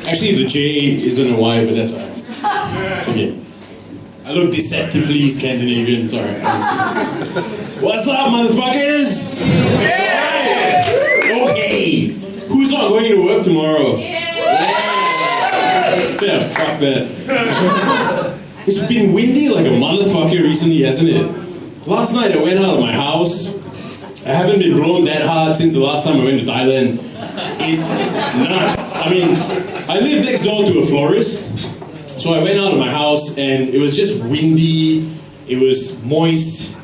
Actually, the J isn't a Y, but that's alright. It's okay. I look deceptively Scandinavian, it's alright. What's up, motherfuckers? Yeah! Okay! Who's not going to work tomorrow? Yeah, fuck that. It's been windy like a motherfucker recently, hasn't it? Last night I went out of my house. I haven't been blown that hard since the last time I went to Thailand. It's nuts. I mean, I live next door to a florist. So I went out of my house and it was just windy, it was moist,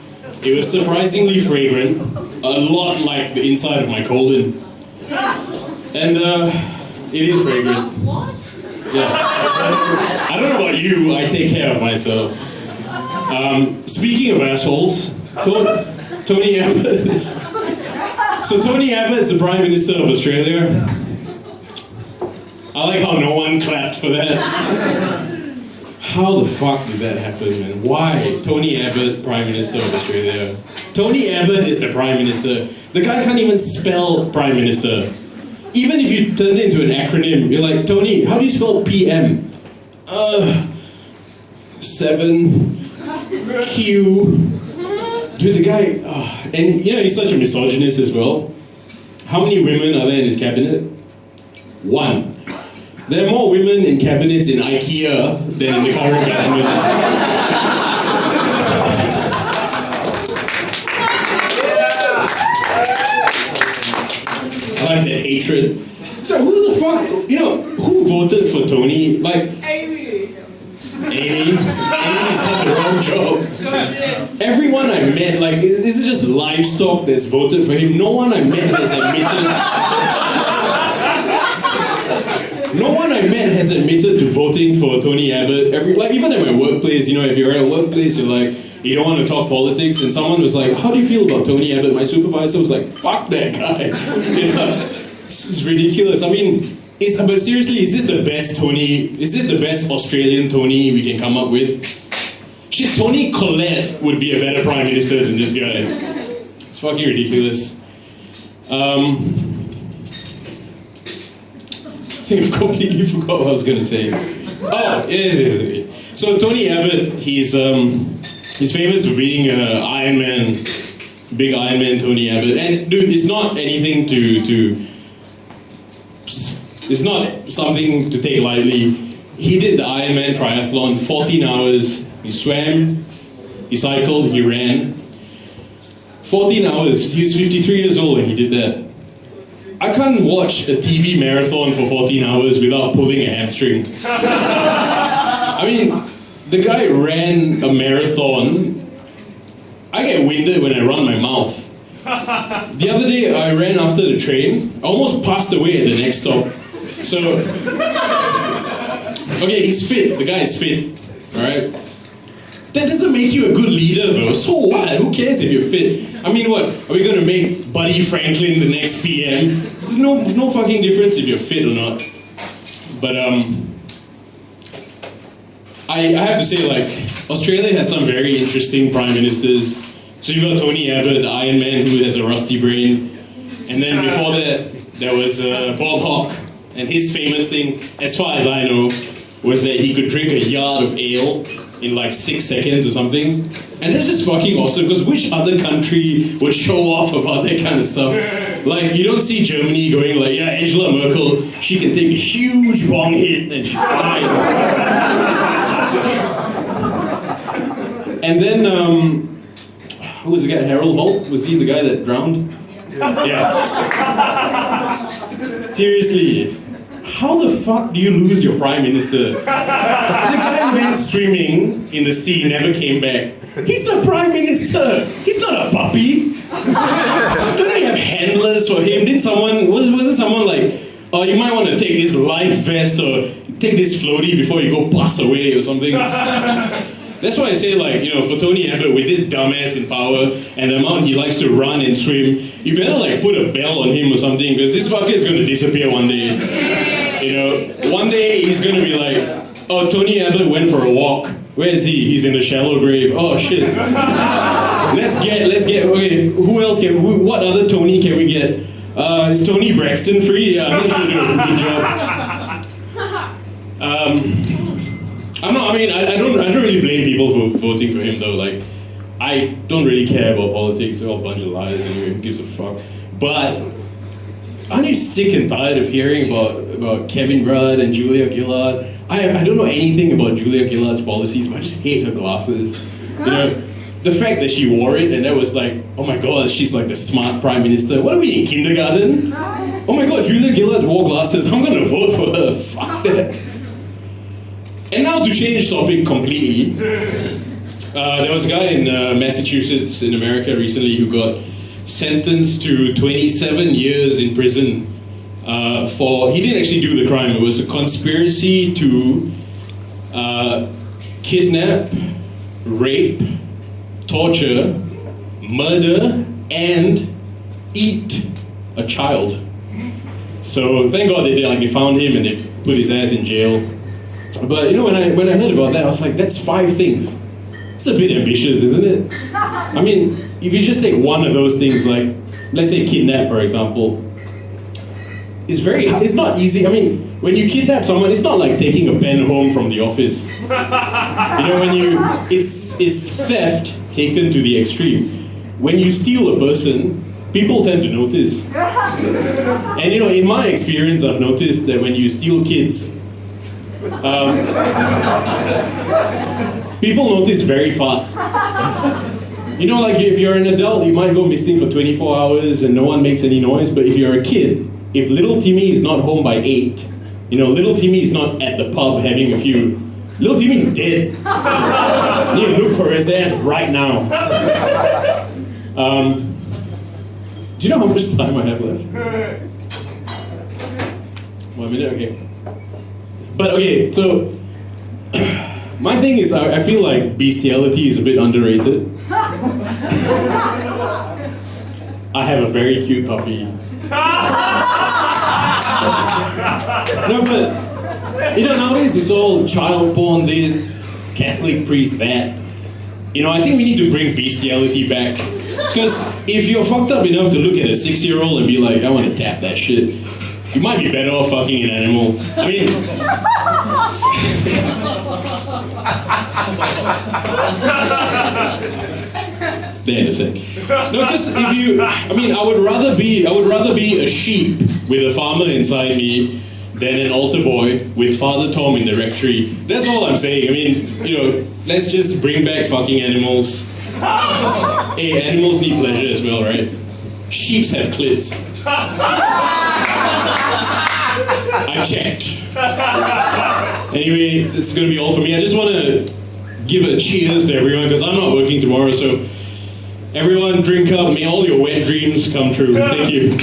it was surprisingly fragrant, a lot like the inside of my colon. And it is fragrant. Yeah. I don't know about you, I take care of myself. Speaking of assholes, Tony Abbott is... So Tony Abbott's the Prime Minister of Australia. I like how no one clapped for that. How the fuck did that happen, man? Why? Tony Abbott, Prime Minister of Australia. Tony Abbott is the Prime Minister. The guy can't even spell Prime Minister. Even if you turn it into an acronym, you're like, Tony, how do you spell PM? 7Q. Dude, the guy, and you know, he's such a misogynist as well. How many women are there in his cabinet? 1. There are more women in cabinets in IKEA than in the current government. I like that hatred. So who the fuck, you know, who voted for Tony? Like, Amy said the wrong job. Everyone I met, like, is it just livestock that's voted for him? No one I met has admitted. No one I met has admitted to voting for Tony Abbott. Even at my workplace, you know, if you're at a workplace, you're like, you don't want to talk politics, and someone was like, how do you feel about Tony Abbott? My supervisor was like, fuck that guy. You know, it's ridiculous. I mean, but seriously, is this the best Australian Tony we can come up with? Shit, Tony Collette would be a better Prime Minister than this guy. It's fucking ridiculous. I think I've completely forgot what I was going to say. Oh, yes. So Tony Abbott, he's famous for being Iron Man, big Iron Man Tony Abbott. And dude, it's not anything it's not something to take lightly. He did the Iron Man triathlon, 14 hours. He swam, he cycled, he ran. 14 hours. He was 53 years old when he did that. I can't watch a TV marathon for 14 hours without pulling a hamstring. I mean, the guy ran a marathon. I get winded when I run my mouth. The other day, I ran after the train. I almost passed away at the next stop. So, okay, he's fit. The guy is fit, alright? That doesn't make you a good leader, though. So what? Who cares if you're fit? I mean, what? Are we going to make Buddy Franklin the next PM? There's no fucking difference if you're fit or not. But, I have to say, like, Australia has some very interesting prime ministers. So you got Tony Abbott, the Iron Man, who has a rusty brain. And then before that, there was Bob Hawke. And his famous thing, as far as I know, was that he could drink a yard of ale in like 6 seconds or something. And that's just fucking awesome, because which other country would show off about that kind of stuff? Like, you don't see Germany going like, yeah, Angela Merkel, she can take a huge bong hit and she's fine. And then, who was the guy? Harold Holt? Was he the guy that drowned? Yeah. Seriously, how the fuck do you lose your prime minister? The guy went swimming in the sea, never came back. He's the prime minister. He's not a puppy. Don't they have handlers for him? Was it someone like, oh, you might want to take this life vest or take this floaty before you go pass away or something? That's why I say, like, you know, for Tony Abbott, with this dumbass in power and the amount he likes to run and swim, you better, like, put a bell on him or something, because this fucker is going to disappear one day. You know, one day he's going to be like, oh, Tony Abbott went for a walk. Where is he? He's in a shallow grave. Oh, shit. Let's get, okay, who else what other Tony can we get? Is Tony Braxton free? Yeah, I think she'll do a good job. I'm not. I mean, I don't really blame people for voting for him though. Like, I don't really care about politics. They're all a bunch of liars anyway. Who gives a fuck? But aren't you sick and tired of hearing about Kevin Rudd and Julia Gillard? I don't know anything about Julia Gillard's policies, but I just hate her glasses. You know, the fact that she wore it and that was like, oh my god, she's like the smart prime minister. What are we in kindergarten? Oh my god, Julia Gillard wore glasses. I'm gonna vote for her. Fuck that. And now to change topic completely, there was a guy in Massachusetts in America recently who got sentenced to 27 years in prison for, he didn't actually do the crime, it was a conspiracy to kidnap, rape, torture, murder, and eat a child. So thank God they found him and they put his ass in jail. But you know, when I heard about that, I was like, that's 5 things. It's a bit ambitious, isn't it? I mean, if you just take one of those things, like, let's say kidnap, for example, it's not easy. I mean, when you kidnap someone, it's not like taking a pen home from the office. You know, it's theft taken to the extreme. When you steal a person, people tend to notice. And you know, in my experience, I've noticed that when you steal kids, people notice very fast. You know, like if you're an adult, you might go missing for 24 hours and no one makes any noise, but if you're a kid, if little Timmy is not home by 8, you know, little Timmy is not at the pub having a few, little Timmy's dead. You need to look for his ass right now. Do you know how much time I have left? 1 minute, okay. But okay, so my thing is, I feel like bestiality is a bit underrated. I have a very cute puppy. No, but you know, nowadays it's all child porn this, Catholic priest that. You know, I think we need to bring bestiality back. Because if you're fucked up enough to look at a 6-year-old and be like, I want to tap that shit, you might be better off fucking an animal. I mean... There in a sec. No, because if you... I mean, I would rather be a sheep with a farmer inside me than an altar boy with Father Tom in the rectory. That's all I'm saying. I mean, you know, let's just bring back fucking animals. Hey, animals need pleasure as well, right? Sheeps have clits. I've checked. Anyway, this is going to be all for me. I just want to give a cheers to everyone because I'm not working tomorrow, so everyone drink up. May all your wet dreams come true. Thank you.